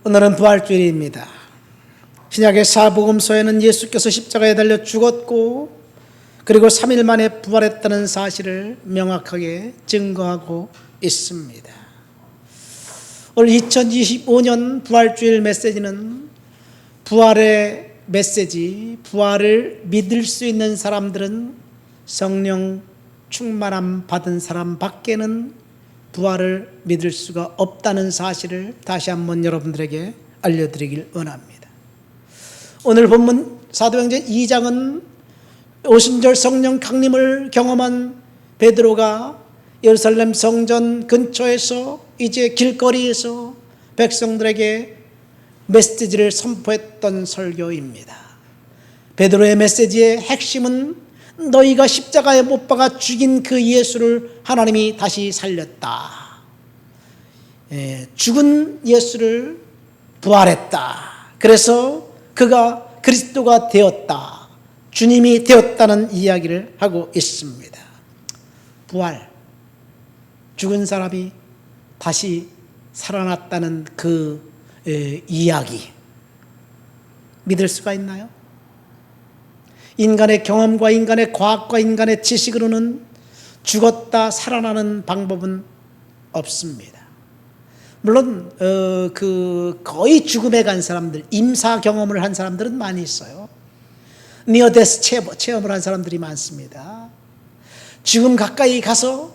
오늘은 부활주일입니다. 신약의 사복음서에는 예수께서 십자가에 달려 죽었고 그리고 3일 만에 부활했다는 사실을 명확하게 증거하고 있습니다. 오늘 2025년 부활주일 메시지는 부활의 메시지, 부활을 믿을 수 있는 사람들은 성령 충만함 받은 사람 밖에는 부활을 믿을 수가 없다는 사실을 다시 한번 여러분들에게 알려드리길 원합니다. 오늘 본문 사도행전 2장은 오순절 성령 강림을 경험한 베드로가 예루살렘 성전 근처에서 이제 길거리에서 백성들에게 메시지를 선포했던 설교입니다. 베드로의 메시지의 핵심은 너희가 십자가에 못 박아 죽인 그 예수를 하나님이 다시 살렸다. 죽은 예수를 부활했다. 그래서 그가 그리스도가 되었다. 주님이 되었다는 이야기를 하고 있습니다. 부활, 죽은 사람이 다시 살아났다는 그 이야기 믿을 수가 있나요? 인간의 경험과 인간의 과학과 인간의 지식으로는 죽었다 살아나는 방법은 없습니다. 물론 거의 죽음에 간 사람들, 임사 경험을 한 사람들은 많이 있어요. 니어데스 체험을 한 사람들이 많습니다. 죽음 가까이 가서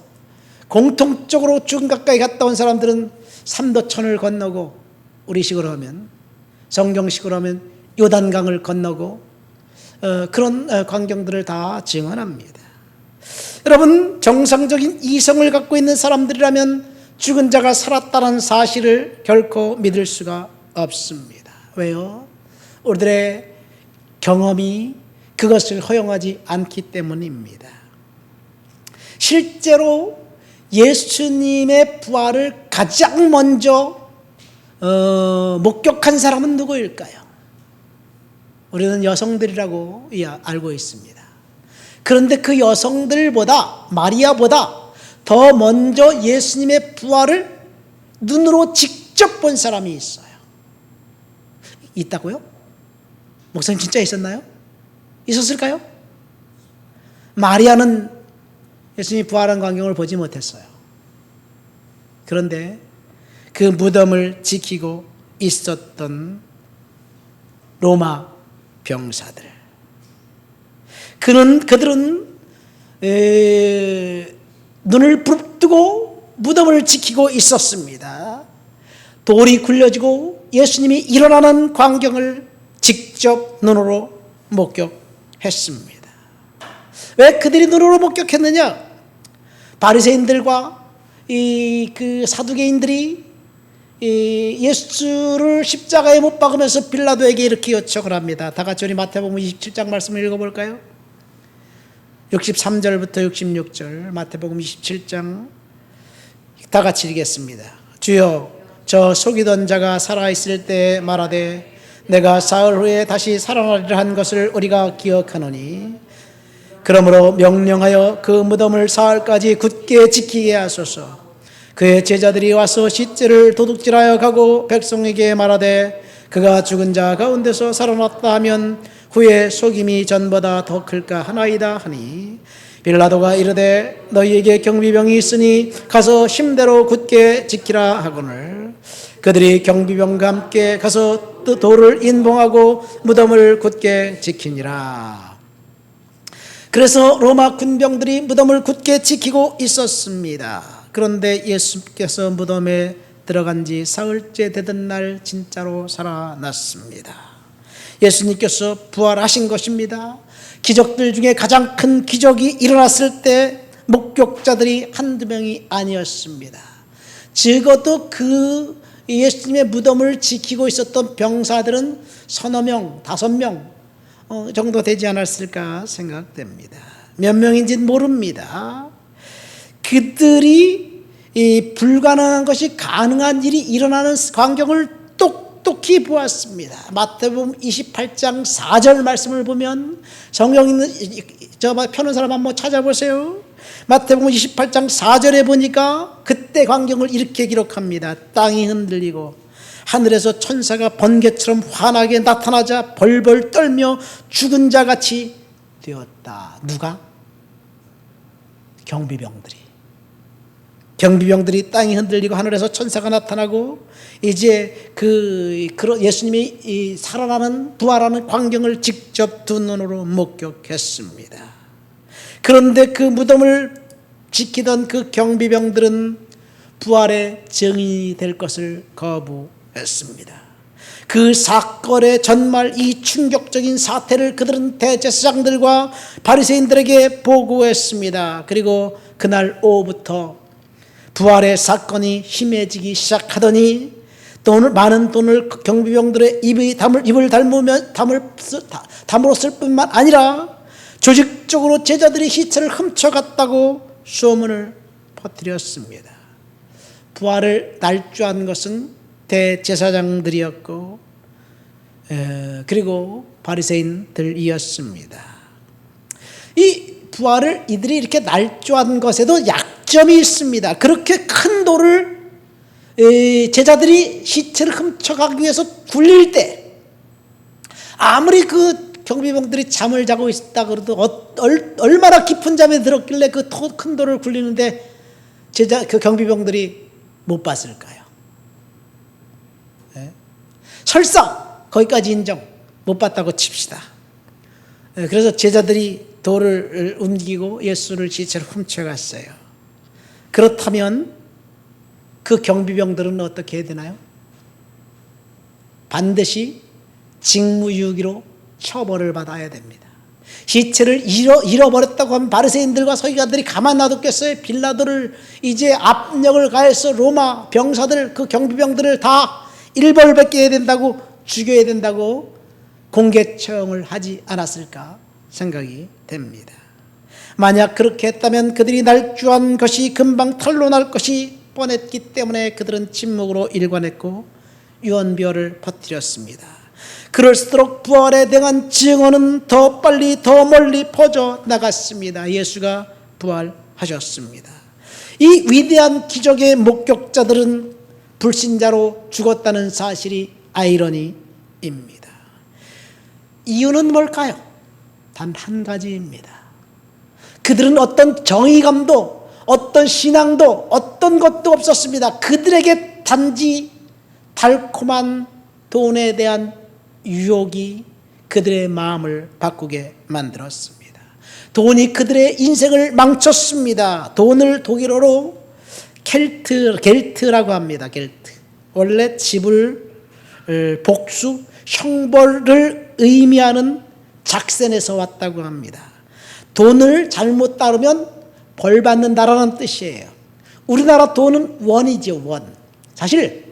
공통적으로 죽음 가까이 갔다 온 사람들은 삼도천을 건너고, 우리식으로 하면 성경식으로 하면 요단강을 건너고 그런 광경들을 다 증언합니다. 여러분, 정상적인 이성을 갖고 있는 사람들이라면 죽은 자가 살았다는 사실을 결코 믿을 수가 없습니다. 왜요? 우리들의 경험이 그것을 허용하지 않기 때문입니다. 실제로 예수님의 부활을 가장 먼저 목격한 사람은 누구일까요? 우리는 여성들이라고 알고 있습니다. 그런데 그 여성들보다, 마리아보다 더 먼저 예수님의 부활을 눈으로 직접 본 사람이 있어요. 있다고요? 목사님 진짜 있었나요? 있었을까요? 마리아는 예수님이 부활한 광경을 보지 못했어요. 그런데 그 무덤을 지키고 있었던 로마 병사들, 그들은 눈을 부릅뜨고 무덤을 지키고 있었습니다. 돌이 굴려지고 예수님이 일어나는 광경을 직접 눈으로 목격했습니다. 왜 그들이 눈으로 목격했느냐? 바리새인들과 그 사두개인들이 예수를 십자가에 못 박으면서 빌라도에게 이렇게 요청을 합니다. 다 같이 우리 마태복음 27장 말씀을 읽어볼까요? 63절부터 66절 마태복음 27장 다 같이 읽겠습니다. 주여, 저 속이던 자가 살아있을 때 말하되 내가 사흘 후에 다시 살아나리라 한 것을 우리가 기억하노니 그러므로 명령하여 그 무덤을 사흘까지 굳게 지키게 하소서. 그의 제자들이 와서 시체를 도둑질하여 가고 백성에게 말하되 그가 죽은 자 가운데서 살아났다 하면 후에 속임이 전보다 더 클까 하나이다 하니 빌라도가 이르되 너희에게 경비병이 있으니 가서 힘대로 굳게 지키라 하거늘 그들이 경비병과 함께 가서 돌을 인봉하고 무덤을 굳게 지키니라. 그래서 로마 군병들이 무덤을 굳게 지키고 있었습니다. 그런데 예수께서 무덤에 들어간 지 사흘째 되던 날 진짜로 살아났습니다. 예수님께서 부활하신 것입니다. 기적들 중에 가장 큰 기적이 일어났을 때 목격자들이 한두 명이 아니었습니다. 적어도 그 예수님의 무덤을 지키고 있었던 병사들은 서너 명, 5명 정도 되지 않았을까 생각됩니다. 몇 명인지는 모릅니다. 그들이 이 불가능한 것이 가능한 일이 일어나는 광경을 똑똑히 보았습니다. 마태복음 28장 4절 말씀을 보면, 성경 있는 저 펴는 사람 한번 찾아보세요. 마태복음 28장 4절에 보니까 그때 광경을 이렇게 기록합니다. 땅이 흔들리고 하늘에서 천사가 번개처럼 환하게 나타나자 벌벌 떨며 죽은 자같이 되었다. 누가? 경비병들이 땅이 흔들리고 하늘에서 천사가 나타나고 이제 예수님이 살아나는 부활하는 광경을 직접 두 눈으로 목격했습니다. 그런데 그 무덤을 지키던 그 경비병들은 부활의 증인이 될 것을 거부했습니다. 그 사건의 전말 이 충격적인 사태를 그들은 대제사장들과 바리새인들에게 보고했습니다. 그리고 그날 오후부터 부활의 사건이 심해지기 시작하더니 많은 돈을 경비병들의 입을 담으로 쓸 뿐만 아니라 조직적으로 제자들이 시체를 훔쳐갔다고 소문을 퍼뜨렸습니다. 부활을 날조한 것은 대제사장들이었고 그리고 바리새인들이었습니다. 이 부활을 이들이 이렇게 날조한 것에도 약점이 있습니다. 그렇게 큰 돌을 제자들이 시체를 훔쳐가기 위해서 굴릴 때 아무리 그 경비병들이 잠을 자고 있다 그래도 얼마나 깊은 잠에 들었길래 그 큰 돌을 굴리는데 그 경비병들이 못 봤을까요? 설사 거기까지 인정 못 봤다고 칩시다. 그래서 제자들이 돌을 옮기고 예수를 시체를 훔쳐갔어요. 그렇다면 그 경비병들은 어떻게 해야 되나요? 반드시 직무유기로 처벌을 받아야 됩니다. 시체를 잃어버렸다고 하면 바리새인들과 서기관들이 가만 놔뒀겠어요? 빌라도를 이제 압력을 가해서 로마 병사들 그 경비병들을 다 일벌백계 해야 된다고 죽여야 된다고 공개 처형을 하지 않았을까 생각이 됩니다. 만약 그렇게 했다면 그들이 날조한 것이 금방 탄로날 것이 뻔했기 때문에 그들은 침묵으로 일관했고 유언비어를 퍼뜨렸습니다. 그럴수록 부활에 대한 증언은 더 빨리 더 멀리 퍼져나갔습니다. 예수가 부활하셨습니다. 이 위대한 기적의 목격자들은 불신자로 죽었다는 사실이 아이러니입니다. 이유는 뭘까요? 단 한 가지입니다. 그들은 어떤 정의감도 어떤 신앙도 어떤 것도 없었습니다. 그들에게 단지 달콤한 돈에 대한 유혹이 그들의 마음을 바꾸게 만들었습니다. 돈이 그들의 인생을 망쳤습니다. 돈을 독일어로 겔트라고 합니다. 겔트. 원래 지불, 복수, 형벌을 의미하는 작센에서 왔다고 합니다. 돈을 잘못 다루면 벌 받는다라는 뜻이에요. 우리나라 돈은 원이죠, 원. 사실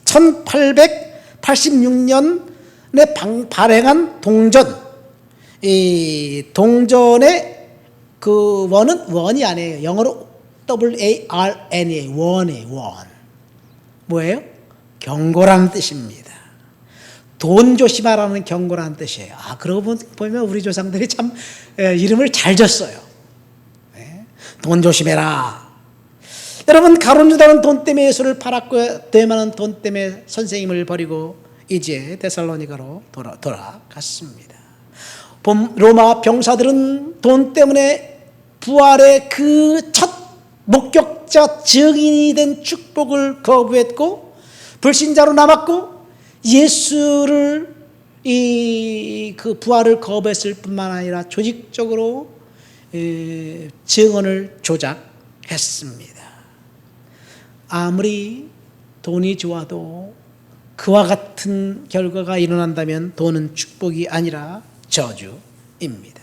1886년에 발행한 동전, 이 동전의 그 원은 원이 아니에요. 영어로 WARN이에요. 원이에요, 원. 뭐예요? 경고라는 뜻입니다. 돈 조심하라는 경고라는 뜻이에요. 그러고 보면 우리 조상들이 참 이름을 잘 졌어요. 돈 조심해라. 여러분, 가룟 유다는 돈 때문에 예수를 팔았고 데마는 돈 때문에 선생님을 버리고 이제 데살로니가로 돌아갔습니다. 로마 병사들은 돈 때문에 부활의 그 첫 목격자 증인이 된 축복을 거부했고 불신자로 남았고 예수를 그 부활을 거부했을 뿐만 아니라 조직적으로 증언을 조작했습니다. 아무리 돈이 좋아도 그와 같은 결과가 일어난다면 돈은 축복이 아니라 저주입니다.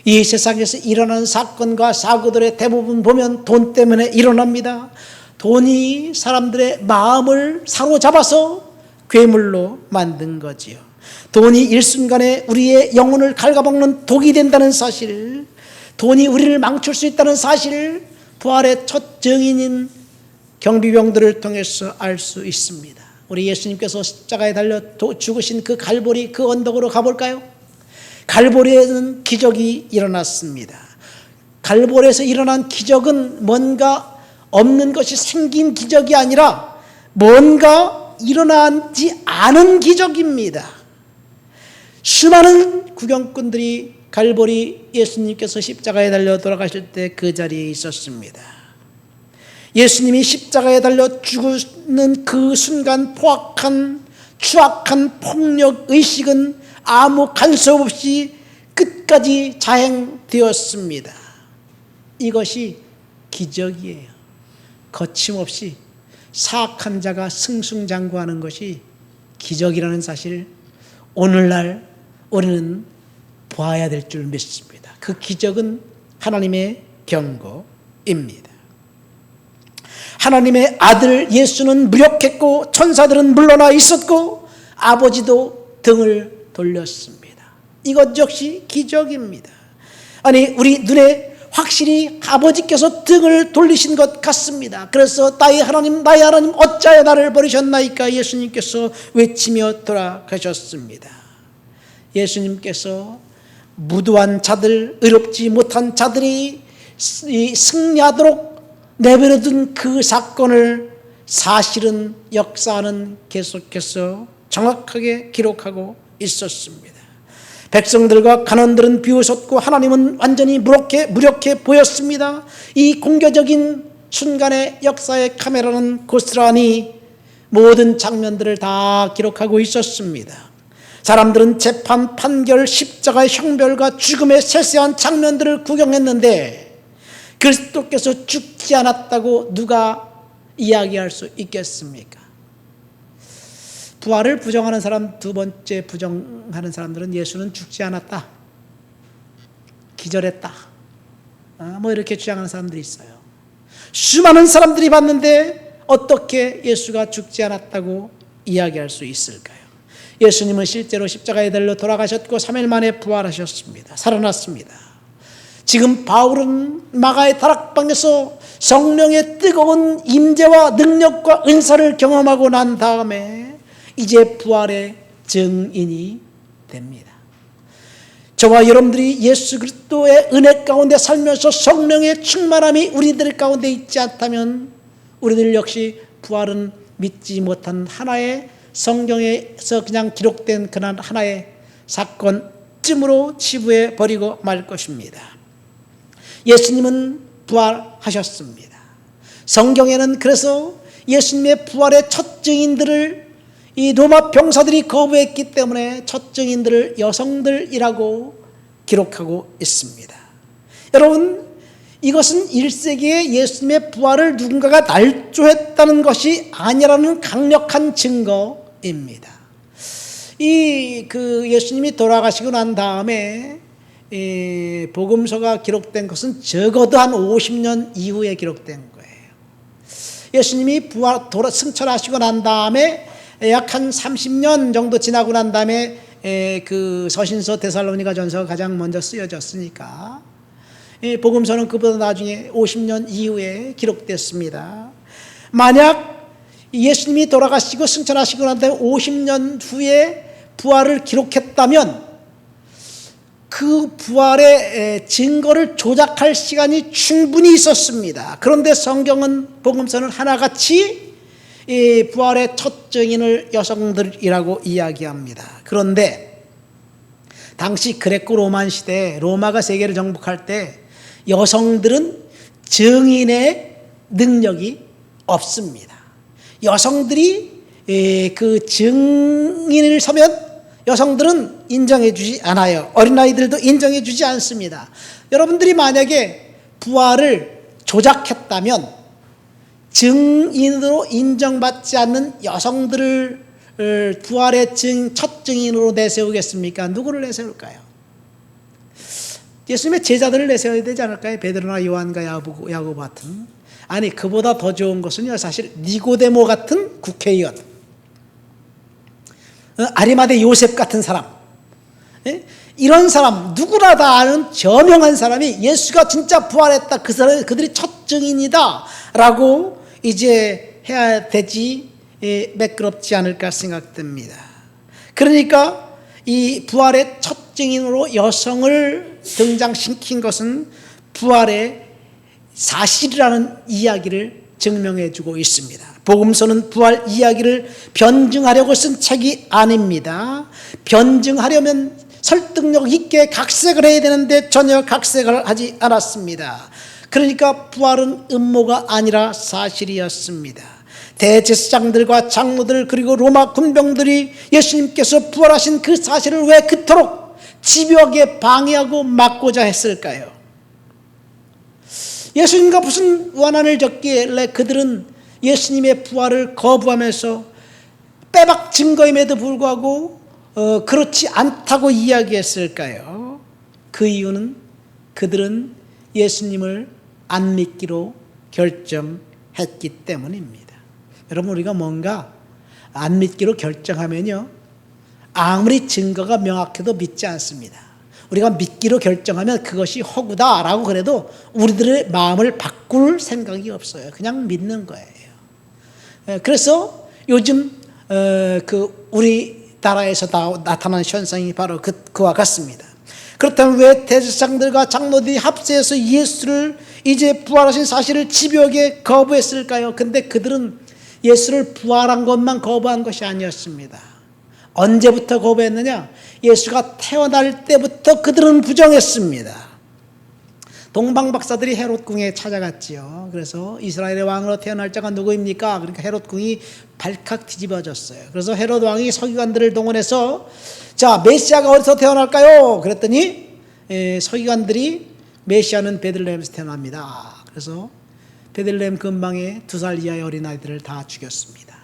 이 세상에서 일어나는 사건과 사고들의 대부분 보면 돈 때문에 일어납니다. 돈이 사람들의 마음을 사로잡아서 괴물로 만든 거지요. 돈이 일순간에 우리의 영혼을 갉아먹는 독이 된다는 사실, 돈이 우리를 망칠 수 있다는 사실, 부활의 첫 증인인 경비병들을 통해서 알 수 있습니다. 우리 예수님께서 십자가에 달려 죽으신 그 갈보리 그 언덕으로 가볼까요? 갈보리에는 기적이 일어났습니다. 갈보리에서 일어난 기적은 뭔가 없는 것이 생긴 기적이 아니라 뭔가 일어나지 않은 기적입니다. 수많은 구경꾼들이 갈보리 예수님께서 십자가에 달려 돌아가실 때 그 자리에 있었습니다. 예수님이 십자가에 달려 죽는 그 순간 포악한 추악한 폭력 의식은 아무 간섭 없이 끝까지 자행되었습니다. 이것이 기적이에요. 거침없이 사악한 자가 승승장구하는 것이 기적이라는 사실, 오늘날 우리는 보아야 될 줄 믿습니다. 그 기적은 하나님의 경고입니다. 하나님의 아들 예수는 무력했고 천사들은 물러나 있었고 아버지도 등을 돌렸습니다. 이것 역시 기적입니다. 아니, 우리 눈에 확실히 아버지께서 등을 돌리신 것 같습니다. 그래서 나의 하나님 어찌하여 나를 버리셨나이까 예수님께서 외치며 돌아가셨습니다. 예수님께서 무도한 자들, 의롭지 못한 자들이 승리하도록 내버려둔 그 사건을 사실은 역사는 계속해서 정확하게 기록하고 있었습니다. 백성들과 간원들은 비웃었고 하나님은 완전히 무력해 보였습니다. 이 공교적인 순간의 역사의 카메라는 고스란히 모든 장면들을 다 기록하고 있었습니다. 사람들은 재판, 판결, 십자가의 형벌과 죽음의 세세한 장면들을 구경했는데 그리스도께서 죽지 않았다고 누가 이야기할 수 있겠습니까? 부활을 부정하는 사람, 두 번째 부정하는 사람들은 예수는 죽지 않았다, 기절했다, 뭐 이렇게 주장하는 사람들이 있어요. 수많은 사람들이 봤는데 어떻게 예수가 죽지 않았다고 이야기할 수 있을까요? 예수님은 실제로 십자가에 달려 돌아가셨고 3일 만에 부활하셨습니다. 살아났습니다. 지금 바울은 마가의 다락방에서 성령의 뜨거운 임재와 능력과 은사를 경험하고 난 다음에 이제 부활의 증인이 됩니다. 저와 여러분들이 예수 그리스도의 은혜 가운데 살면서 성령의 충만함이 우리들 가운데 있지 않다면 우리들 역시 부활은 믿지 못한 하나의 성경에서 그냥 기록된 그런 하나의 사건쯤으로 치부해 버리고 말 것입니다. 예수님은 부활하셨습니다. 성경에는 그래서 예수님의 부활의 첫 증인들을 이 로마 병사들이 거부했기 때문에 첫 증인들을 여성들이라고 기록하고 있습니다. 여러분, 이것은 1세기에 예수님의 부활을 누군가가 날조했다는 것이 아니라는 강력한 증거입니다. 예수님이 돌아가시고 난 다음에 복음서가 기록된 것은 적어도 한 50년 이후에 기록된 거예요. 예수님이 승천하시고 난 다음에 약 한 30년 정도 지나고 난 다음에 그 서신서 데살로니가 전서가 가장 먼저 쓰여졌으니까 복음서는 그보다 나중에 50년 이후에 기록됐습니다. 만약 예수님이 돌아가시고 승천하시고 난 다음에 50년 후에 부활을 기록했다면 그 부활의 증거를 조작할 시간이 충분히 있었습니다. 그런데 성경은, 복음서는 하나같이 이 부활의 첫 증인을 여성들이라고 이야기합니다. 그런데 당시 그레코 로만 시대, 로마가 세계를 정복할 때 여성들은 증인의 능력이 없습니다. 여성들이 그 증인을 서면 여성들은 인정해 주지 않아요. 어린아이들도 인정해 주지 않습니다. 여러분들이 만약에 부활을 조작했다면 증인으로 인정받지 않는 여성들을 부활의 첫 증인으로 내세우겠습니까? 누구를 내세울까요? 예수님의 제자들을 내세워야 되지 않을까요? 베드로나 요한과 야고보 같은. 아니, 그보다 더 좋은 것은요, 사실 니고데모 같은 국회의원, 아리마대 요셉 같은 사람, 이런 사람, 누구나 다 아는 저명한 사람이 예수가 진짜 부활했다, 그들이 첫 증인이다 라고 이제 해야 되지 매끄럽지 않을까 생각됩니다. 그러니까 이 부활의 첫 증인으로 여성을 등장시킨 것은 부활의 사실이라는 이야기를 증명해 주고 있습니다. 복음서는 부활 이야기를 변증하려고 쓴 책이 아닙니다. 변증하려면 설득력 있게 각색을 해야 되는데 전혀 각색을 하지 않았습니다. 그러니까 부활은 음모가 아니라 사실이었습니다. 대제사장들과 장로들 그리고 로마 군병들이 예수님께서 부활하신 그 사실을 왜 그토록 집요하게 방해하고 막고자 했을까요? 예수님과 무슨 원한을 졌기에 그들은 예수님의 부활을 거부하면서 빼박 증거임에도 불구하고 그렇지 않다고 이야기했을까요? 그 이유는 그들은 예수님을 안 믿기로 결정했기 때문입니다. 여러분, 우리가 뭔가 안 믿기로 결정하면요, 아무리 증거가 명확해도 믿지 않습니다. 우리가 믿기로 결정하면 그것이 허구다라고 그래도 우리들의 마음을 바꿀 생각이 없어요. 그냥 믿는 거예요. 그래서 요즘 우리나라에서 나타나는 현상이 바로 그와 같습니다. 그렇다면 왜 대제사장들과 장로들이 합세해서 예수를 이제 부활하신 사실을 집요하게 거부했을까요? 근데 그들은 예수를 부활한 것만 거부한 것이 아니었습니다. 언제부터 거부했느냐? 예수가 태어날 때부터 그들은 부정했습니다. 동방박사들이 헤롯 궁에 찾아갔지요. 그래서 이스라엘의 왕으로 태어날 자가 누구입니까? 그러니까 헤롯 궁이 발칵 뒤집어졌어요. 그래서 헤롯 왕이 서기관들을 동원해서 자, 메시아가 어디서 태어날까요? 그랬더니 서기관들이 메시아는 베들레헴에서 태어납니다. 그래서 베들레헴 근방에 2살 이하의 어린아이들을 다 죽였습니다.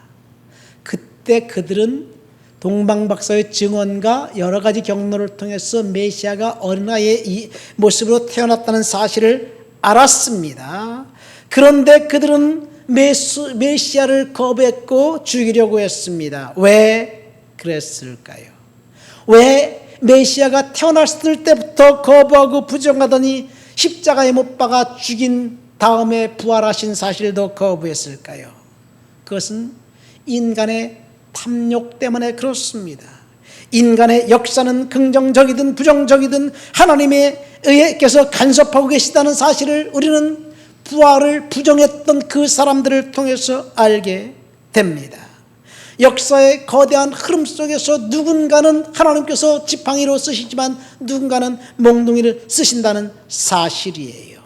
그때 그들은 동방박사의 증언과 여러 가지 경로를 통해서 메시아가 어린아이의 이 모습으로 태어났다는 사실을 알았습니다. 그런데 그들은 메시아를 거부했고 죽이려고 했습니다. 왜 그랬을까요? 왜 메시아가 태어났을 때부터 거부하고 부정하더니 십자가에 못 박아 죽인 다음에 부활하신 사실도 거부했을까요? 그것은 인간의 탐욕 때문에 그렇습니다. 인간의 역사는 긍정적이든 부정적이든 하나님에 의해서 간섭하고 계시다는 사실을 우리는 부활을 부정했던 그 사람들을 통해서 알게 됩니다. 역사의 거대한 흐름 속에서 누군가는 하나님께서 지팡이로 쓰시지만 누군가는 몽둥이를 쓰신다는 사실이에요.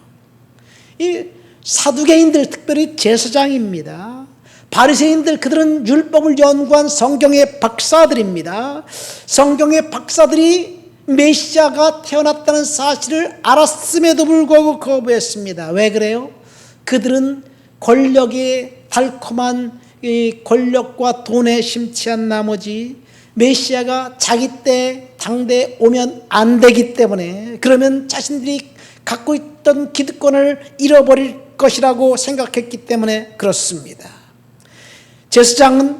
이 사두개인들, 특별히 제사장입니다. 바리새인들, 그들은 율법을 연구한 성경의 박사들입니다. 성경의 박사들이 메시아가 태어났다는 사실을 알았음에도 불구하고 거부했습니다. 왜 그래요? 그들은 권력의 달콤한 이 권력과 돈에 심취한 나머지 메시아가 자기 때 당대에 오면 안 되기 때문에, 그러면 자신들이 갖고 있던 기득권을 잃어버릴 것이라고 생각했기 때문에 그렇습니다. 제사장은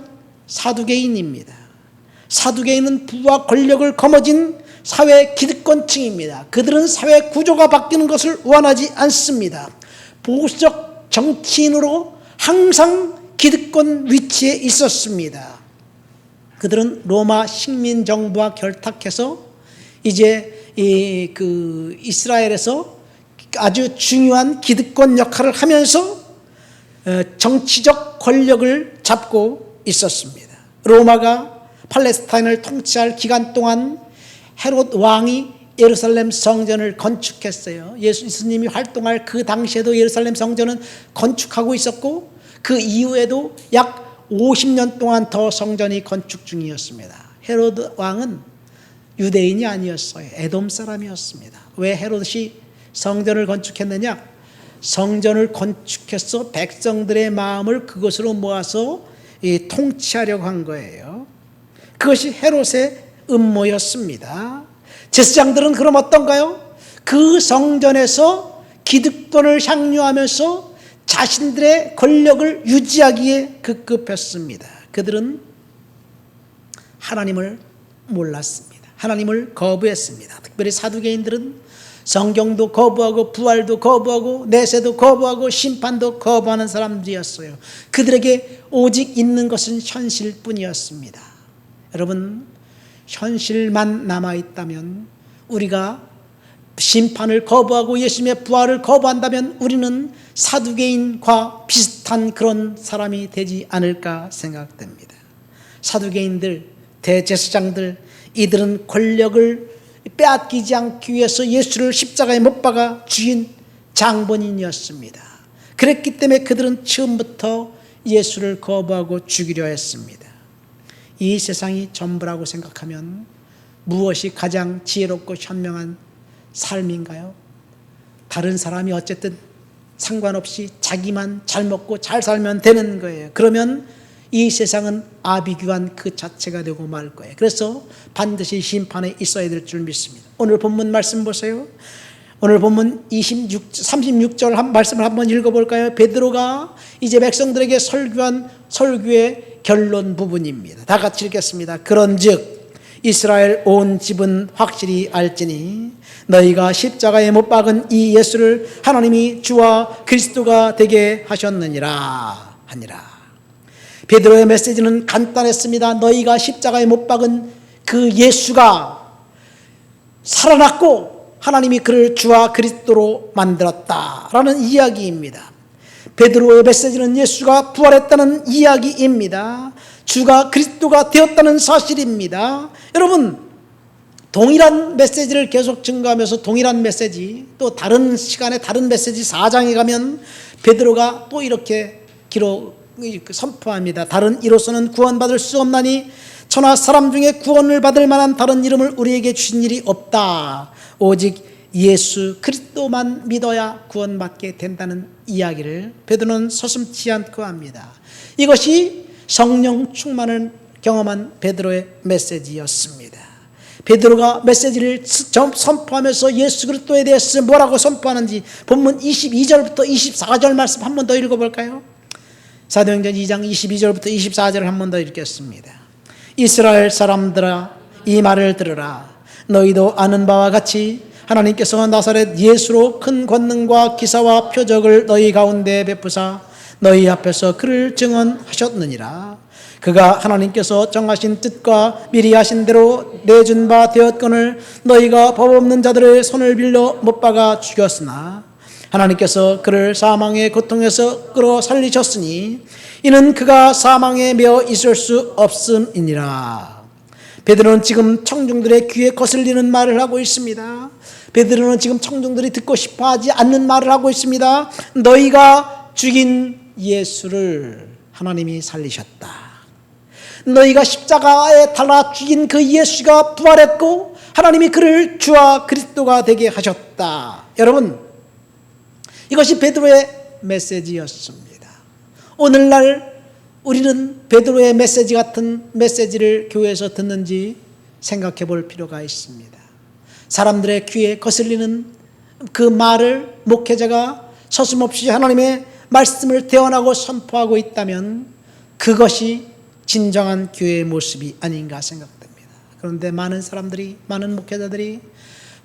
사두개인입니다. 사두개인은 부와 권력을 거머쥔 사회 기득권층입니다. 그들은 사회 구조가 바뀌는 것을 원하지 않습니다. 보수적 정치인으로 항상 기득권 위치에 있었습니다. 그들은 로마 식민 정부와 결탁해서 이제 이스라엘에서 아주 중요한 기득권 역할을 하면서 정치적 권력을 잡고 있었습니다. 로마가 팔레스타인을 통치할 기간 동안 헤롯 왕이 예루살렘 성전을 건축했어요. 예수님이 활동할 그 당시에도 예루살렘 성전은 건축하고 있었고, 그 이후에도 약 50년 동안 더 성전이 건축 중이었습니다. 헤롯 왕은 유대인이 아니었어요. 에돔 사람이었습니다. 왜 헤롯이 성전을 건축했느냐? 성전을 건축해서 백성들의 마음을 그것으로 모아서 통치하려고 한 거예요. 그것이 헤롯의 음모였습니다. 제사장들은 그럼 어떤가요? 그 성전에서 기득권을 향유하면서 자신들의 권력을 유지하기에 급급했습니다. 그들은 하나님을 몰랐습니다. 하나님을 거부했습니다. 특별히 사두개인들은 성경도 거부하고 부활도 거부하고 내세도 거부하고 심판도 거부하는 사람들이었어요. 그들에게 오직 있는 것은 현실뿐이었습니다. 여러분, 현실만 남아있다면 우리가 심판을 거부하고 예수님의 부활을 거부한다면 우리는 사두개인과 비슷한 그런 사람이 되지 않을까 생각됩니다. 사두개인들, 대제사장들, 이들은 권력을 빼앗기지 않기 위해서 예수를 십자가에 못 박아 죽인 장본인이었습니다. 그랬기 때문에 그들은 처음부터 예수를 거부하고 죽이려 했습니다. 이 세상이 전부라고 생각하면 무엇이 가장 지혜롭고 현명한 삶인가요? 다른 사람이 어쨌든 상관없이 자기만 잘 먹고 잘 살면 되는 거예요. 그러면 이 세상은 아비규환 그 자체가 되고 말 거예요. 그래서 반드시 심판에 있어야 될 줄 믿습니다. 오늘 본문 말씀 보세요. 오늘 본문 36절 한 말씀을 한번 읽어볼까요? 베드로가 이제 백성들에게 설교한 설교의 결론 부분입니다. 다 같이 읽겠습니다. 그런즉 이스라엘 온 집은 확실히 알지니 너희가 십자가에 못 박은 이 예수를 하나님이 주와 그리스도가 되게 하셨느니라 하니라. 베드로의 메시지는 간단했습니다. 너희가 십자가에 못 박은 그 예수가 살아났고 하나님이 그를 주와 그리스도로 만들었다라는 이야기입니다. 베드로의 메시지는 예수가 부활했다는 이야기입니다. 주가 그리스도가 되었다는 사실입니다. 여러분, 동일한 메시지를 계속 증거하면서 동일한 메시지, 또 다른 시간에 다른 메시지 4장에 가면 베드로가 또 이렇게 선포합니다. 다른 이로서는 구원받을 수 없나니 천하 사람 중에 구원을 받을 만한 다른 이름을 우리에게 주신 일이 없다. 오직 예수 그리스도만 믿어야 구원받게 된다는 이야기를 베드로는 서슴지 않고 합니다. 이것이 성령 충만을 경험한 베드로의 메시지였습니다. 베드로가 메시지를 선포하면서 예수 그리스도에 대해서 뭐라고 선포하는지 본문 22절부터 24절 말씀 한 번 더 읽어볼까요? 사도행전 2장 22절부터 24절을 한 번 더 읽겠습니다. 이스라엘 사람들아 이 말을 들으라. 너희도 아는 바와 같이 하나님께서 나사렛 예수로 큰 권능과 기사와 표적을 너희 가운데 베푸사 너희 앞에서 그를 증언하셨느니라. 그가 하나님께서 정하신 뜻과 미리 하신 대로 내준 바 되었거늘 너희가 법 없는 자들의 손을 빌려 못 박아 죽였으나 하나님께서 그를 사망의 고통에서 끌어 살리셨으니 이는 그가 사망에 매어 있을 수 없음이니라. 베드로는 지금 청중들의 귀에 거슬리는 말을 하고 있습니다. 베드로는 지금 청중들이 듣고 싶어하지 않는 말을 하고 있습니다. 너희가 죽인 예수를 하나님이 살리셨다. 너희가 십자가에 달아 죽인 그 예수가 부활했고 하나님이 그를 주와 그리스도가 되게 하셨다. 여러분, 이것이 베드로의 메시지였습니다. 오늘날 우리는 베드로의 메시지 같은 메시지를 교회에서 듣는지 생각해 볼 필요가 있습니다. 사람들의 귀에 거슬리는 그 말을 목회자가 서슴없이 하나님의 말씀을 대언하고 선포하고 있다면 그것이 진정한 교회의 모습이 아닌가 생각됩니다. 그런데 많은 사람들이, 많은 목회자들이,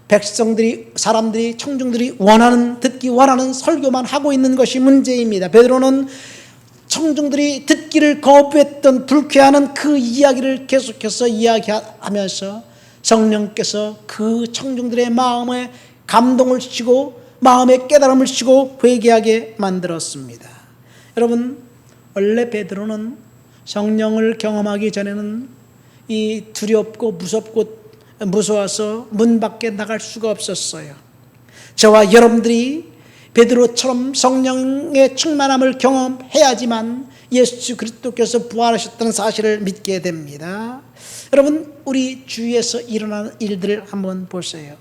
백성들이, 사람들이, 청중들이 듣기 원하는 설교만 하고 있는 것이 문제입니다. 베드로는 청중들이 듣기를 거부했던 불쾌하는 그 이야기를 계속해서 이야기하면서 성령께서 그 청중들의 마음에 감동을 주시고 마음에 깨달음을 주시고 회개하게 만들었습니다. 여러분, 원래 베드로는 성령을 경험하기 전에는 이 두렵고 무서워서 문 밖에 나갈 수가 없었어요. 저와 여러분들이 베드로처럼 성령의 충만함을 경험해야지만 예수 그리스도께서 부활하셨다는 사실을 믿게 됩니다. 여러분, 우리 주위에서 일어나는 일들을 한번 보세요.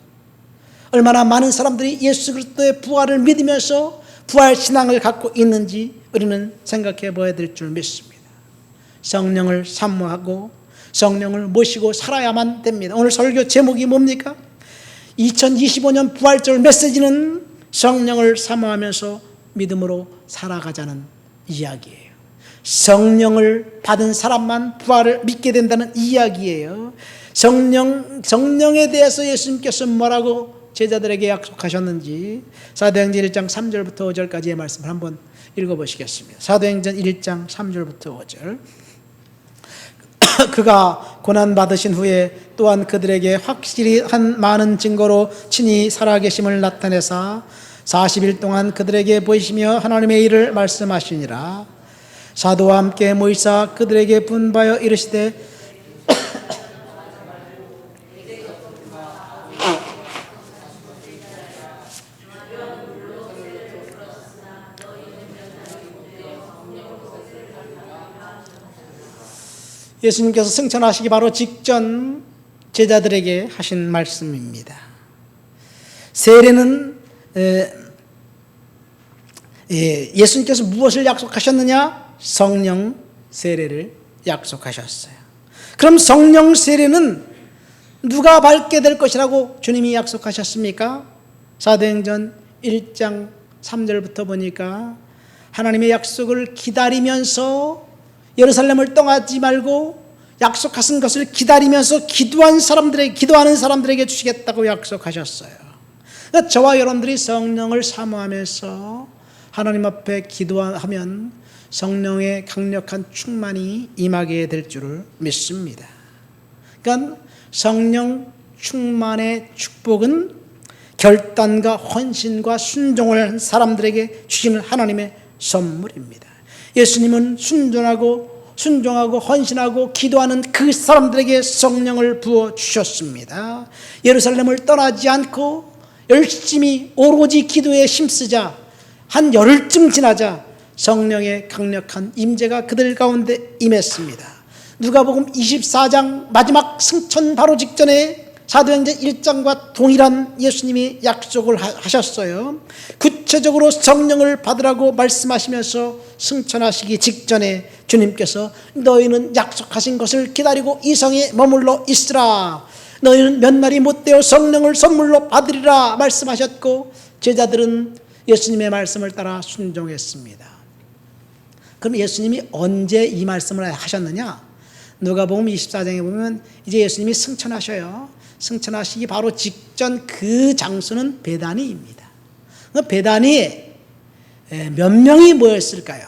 얼마나 많은 사람들이 예수 그리스도의 부활을 믿으면서 부활 신앙을 갖고 있는지 우리는 생각해 봐야 될 줄 믿습니다. 성령을 사모하고 성령을 모시고 살아야만 됩니다. 오늘 설교 제목이 뭡니까? 2025년 부활절 메시지는 성령을 사모하면서 믿음으로 살아가자는 이야기예요. 성령을 받은 사람만 부활을 믿게 된다는 이야기예요. 성령에 대해서 예수님께서 뭐라고 제자들에게 약속하셨는지 사도행전 1장 3절부터 5절까지의 말씀을 한번 읽어보시겠습니다. 사도행전 1장 3절부터 5절. 그가 고난받으신 후에 또한 그들에게 확실히 한 많은 증거로 친히 살아계심을 나타내사 40일 동안 그들에게 보이시며 하나님의 일을 말씀하시니라. 사도와 함께 모이사 그들에게 분바여 이르시되 예수님께서 승천하시기 바로 직전 제자들에게 하신 말씀입니다. 세례는 예수님께서 무엇을 약속하셨느냐? 성령 세례를 약속하셨어요. 그럼 성령 세례는 누가 받게 될 것이라고 주님이 약속하셨습니까? 사도행전 1장 3절부터 보니까 하나님의 약속을 기다리면서 예루살렘을 떠나지 말고 약속하신 것을 기다리면서 기도하는 사람들에게 주시겠다고 약속하셨어요. 그러니까 저와 여러분들이 성령을 사모하면서 하나님 앞에 기도하면 성령의 강력한 충만이 임하게 될 줄을 믿습니다. 그러니까 성령 충만의 축복은 결단과 헌신과 순종을 한 사람들에게 주시는 하나님의 선물입니다. 예수님은 순종하고 헌신하고 기도하는 그 사람들에게 성령을 부어주셨습니다. 예루살렘을 떠나지 않고 열심히 오로지 기도에 힘쓰자 한 열흘쯤 지나자 성령의 강력한 임재가 그들 가운데 임했습니다. 누가복음 24장 마지막 승천 바로 직전에 사도행전 1장과 동일한 예수님이 약속을 하셨어요. 구체적으로 성령을 받으라고 말씀하시면서 승천하시기 직전에 주님께서 너희는 약속하신 것을 기다리고 이 성에 머물러 있으라. 너희는 몇 날이 못되어 성령을 선물로 받으리라 말씀하셨고 제자들은 예수님의 말씀을 따라 순종했습니다. 그럼 예수님이 언제 이 말씀을 하셨느냐? 누가복음 24장에 보면 이제 예수님이 승천하셔요. 승천하시기 바로 직전 그 장소는 베다니입니다. 베다니에 몇 명이 모였을까요?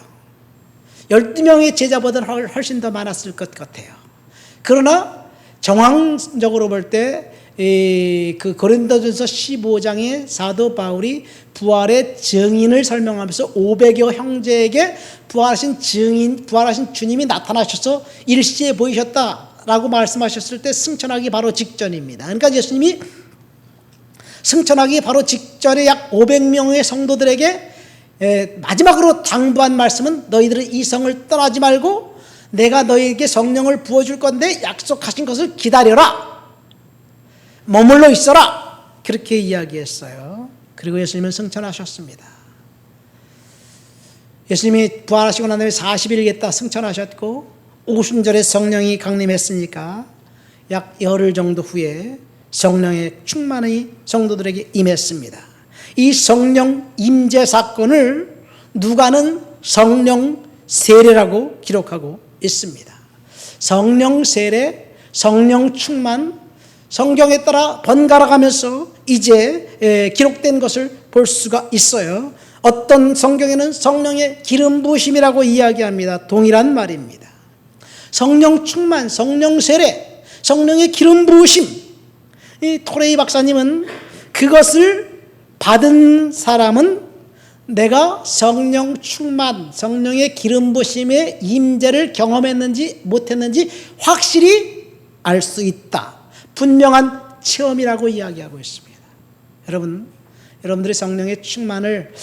12명의 제자보다 훨씬 더 많았을 것 같아요. 그러나 정황적으로 볼 때 그 고린도전서 15장에 사도 바울이 부활의 증인을 설명하면서 500여 형제에게 부활하신 주님이 나타나셔서 일시에 보이셨다라고 말씀하셨을 때 승천하기 바로 직전입니다. 그러니까 예수님이 승천하기 바로 직전에 약 500명의 성도들에게 마지막으로 당부한 말씀은 너희들은 이 성을 떠나지 말고 내가 너희에게 성령을 부어줄 건데 약속하신 것을 기다려라. 머물러 있어라. 그렇게 이야기했어요. 그리고 예수님은 승천하셨습니다. 예수님이 부활하시고 난 다음에 40일 있다 승천하셨고 오순절에 성령이 강림했으니까 약 열흘 정도 후에 성령의 충만이 성도들에게 임했습니다. 이 성령 임재 사건을 누가는 성령 세례라고 기록하고 있습니다. 성령 세례, 성령 충만, 성경에 따라 번갈아가면서 이제 기록된 것을 볼 수가 있어요. 어떤 성경에는 성령의 기름 부으심이라고 이야기합니다. 동일한 말입니다. 성령 충만, 성령 세례, 성령의 기름 부으심. 이 토레이 박사님은 그것을 받은 사람은 내가 성령 충만, 성령의 기름 부으심의 임재를 경험했는지 못했는지 확실히 알 수 있다. 분명한 체험이라고 이야기하고 있습니다. 여러분들이 성령의 충만을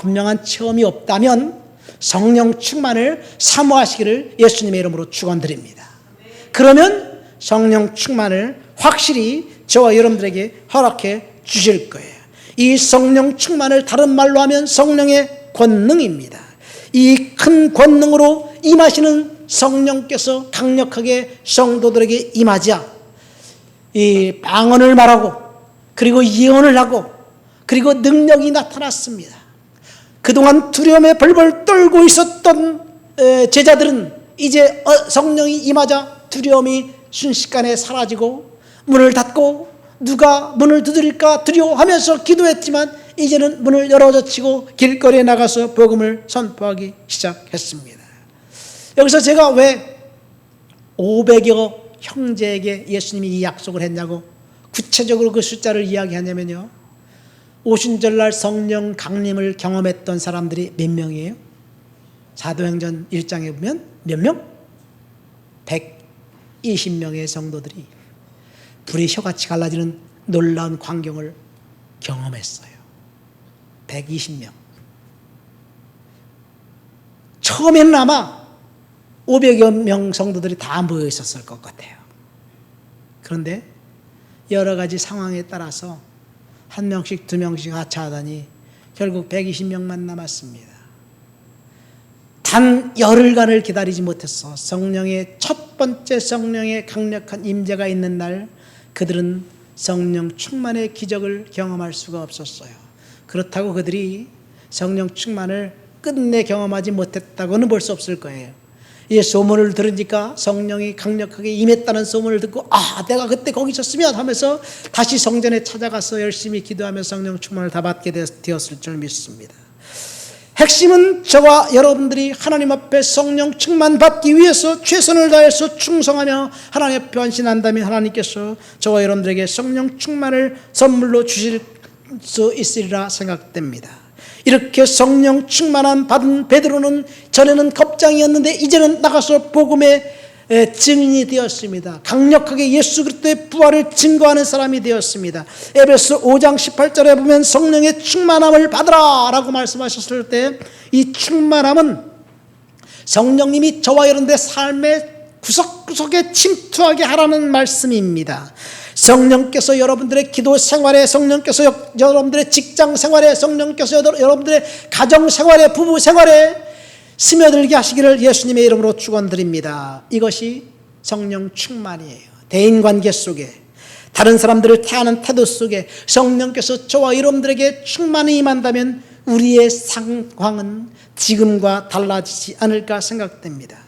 분명한 체험이 없다면 성령 충만을 사모하시기를 예수님의 이름으로 축원드립니다. 그러면 성령 충만을 확실히 저와 여러분들에게 허락해 주실 거예요. 이 성령 충만을 다른 말로 하면 성령의 권능입니다. 이 큰 권능으로 임하시는 성령께서 강력하게 성도들에게 임하자 이 방언을 말하고 그리고 예언을 하고 그리고 능력이 나타났습니다. 그동안 두려움에 벌벌 떨고 있었던 제자들은 이제 성령이 임하자 두려움이 순식간에 사라지고 문을 닫고 누가 문을 두드릴까 두려워하면서 기도했지만 이제는 문을 열어젖히고 길거리에 나가서 복음을 선포하기 시작했습니다. 여기서 제가 왜 500여 형제에게 예수님이 이 약속을 했냐고 구체적으로 그 숫자를 이야기하냐면요, 오순절날 성령 강림을 경험했던 사람들이 몇 명이에요? 사도행전 1장에 보면 몇 명? 120명의 성도들이 불이 혀같이 갈라지는 놀라운 광경을 경험했어요. 120명. 처음에는 아마 500여 명 성도들이 다 모여 있었을 것 같아요. 그런데 여러 가지 상황에 따라서 한 명씩 두 명씩 하차하다니 결국 120명만 남았습니다. 단 열흘간을 기다리지 못해서 성령의 첫 번째 성령의 강력한 임재가 있는 날 그들은 성령 충만의 기적을 경험할 수가 없었어요. 그렇다고 그들이 성령 충만을 끝내 경험하지 못했다고는 볼 수 없을 거예요. 이 소문을 들으니까 성령이 강력하게 임했다는 소문을 듣고 내가 그때 거기 있었으면 하면서 다시 성전에 찾아가서 열심히 기도하며 성령 충만을 다 받게 되었을 줄 믿습니다. 핵심은 저와 여러분들이 하나님 앞에 성령 충만 받기 위해서 최선을 다해서 충성하며 하나님 앞에 헌신한다면 하나님께서 저와 여러분들에게 성령 충만을 선물로 주실 수 있으리라 생각됩니다. 이렇게 성령 충만한 받은 베드로는 전에는 겁장이었는데 이제는 나가서 복음의 증인이 되었습니다. 강력하게 예수 그리스도의 부활을 증거하는 사람이 되었습니다. 에베소 5장 18절에 보면 성령의 충만함을 받으라 라고 말씀하셨을 때 이 충만함은 성령님이 저와 여러분들의 삶의 구석구석에 침투하게 하라는 말씀입니다. 성령께서 여러분들의 기도 생활에, 성령께서 여러분들의 직장 생활에, 성령께서 여러분들의 가정 생활에, 부부 생활에 스며들게 하시기를 예수님의 이름으로 축원드립니다. 이것이 성령 충만이에요. 대인관계 속에, 다른 사람들을 대하는 태도 속에 성령께서 저와 여러분들에게 충만히 임한다면 우리의 상황은 지금과 달라지지 않을까 생각됩니다.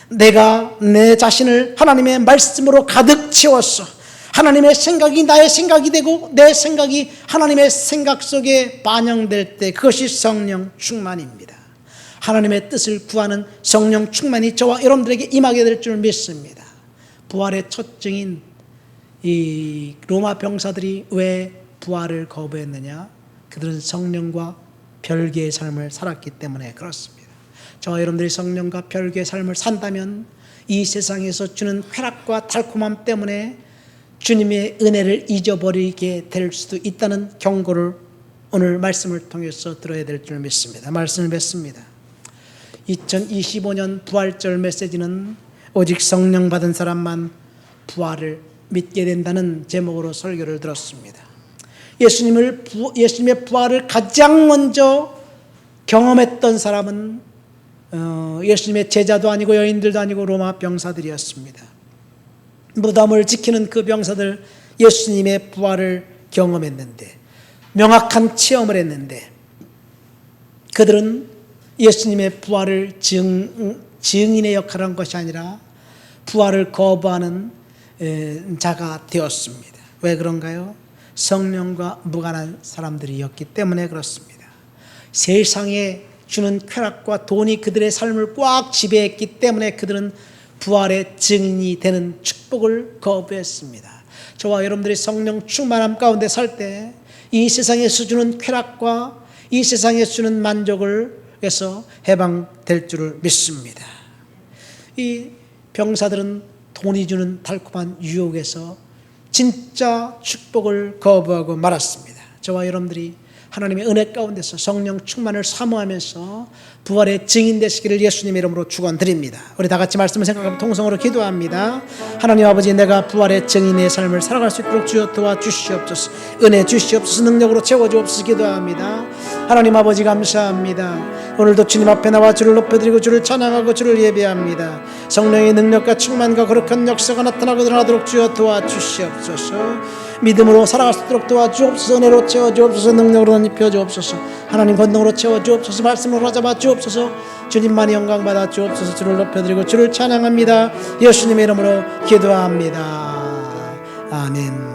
내가 내 자신을 하나님의 말씀으로 가득 채웠어. 하나님의 생각이 나의 생각이 되고 내 생각이 하나님의 생각 속에 반영될 때 그것이 성령 충만입니다. 하나님의 뜻을 구하는 성령 충만이 저와 여러분들에게 임하게 될 줄 믿습니다. 부활의 첫 증인 이 로마 병사들이 왜 부활을 거부했느냐? 그들은 성령과 별개의 삶을 살았기 때문에 그렇습니다. 저와 여러분들이 성령과 별개의 삶을 산다면 이 세상에서 주는 쾌락과 달콤함 때문에 주님의 은혜를 잊어버리게 될 수도 있다는 경고를 오늘 말씀을 통해서 들어야 될 줄 믿습니다. 말씀을 맺습니다. 2025년 부활절 메시지는 오직 성령 받은 사람만 부활을 믿게 된다는 제목으로 설교를 들었습니다. 예수님의 부활을 가장 먼저 경험했던 사람은 예수님의 제자도 아니고 여인들도 아니고 로마 병사들이었습니다. 무덤을 지키는 그 병사들 예수님의 부활을 경험했는데, 명확한 체험을 했는데, 그들은 예수님의 부활을 증인의 역할을 한 것이 아니라 부활을 거부하는 자가 되었습니다. 왜 그런가요? 성령과 무관한 사람들이었기 때문에 그렇습니다. 세상에 주는 쾌락과 돈이 그들의 삶을 꽉 지배했기 때문에 그들은 부활의 증인이 되는 축복을 거부했습니다. 저와 여러분들이 성령 충만함 가운데 살 때 이 세상에서 주는 쾌락과 이 세상에서 주는 만족을 해서 해방될 줄을 믿습니다. 이 병사들은 돈이 주는 달콤한 유혹에서 진짜 축복을 거부하고 말았습니다. 저와 여러분들이 하나님의 은혜 가운데서 성령 충만을 사모하면서 부활의 증인 되시기를 예수님의 이름으로 축원드립니다. 우리 다 같이 말씀을 생각하며 통성으로 기도합니다. 하나님 아버지, 내가 부활의 증인의 삶을 살아갈 수 있도록 주여 도와주시옵소서. 은혜 주시옵소서. 능력으로 채워주옵소서. 기도합니다. 하나님 아버지 감사합니다. 오늘도 주님 앞에 나와 주를 높여드리고 주를 찬양하고 주를 예배합니다. 성령의 능력과 충만과 거룩한 역사가 나타나고 드러나도록 주여 도와주시옵소서. 믿음으로 살아갈 수 있도록 도와주옵소서. 은혜로 채워주옵소서. 능력으로 입혀주옵소서. 하나님 권능으로 채워주옵소서. 말씀으로 잡아 주옵소서. 주님만이 영광 받아 주옵소서. 주를 높여드리고 주를 찬양합니다. 예수님의 이름으로 기도합니다. 아멘.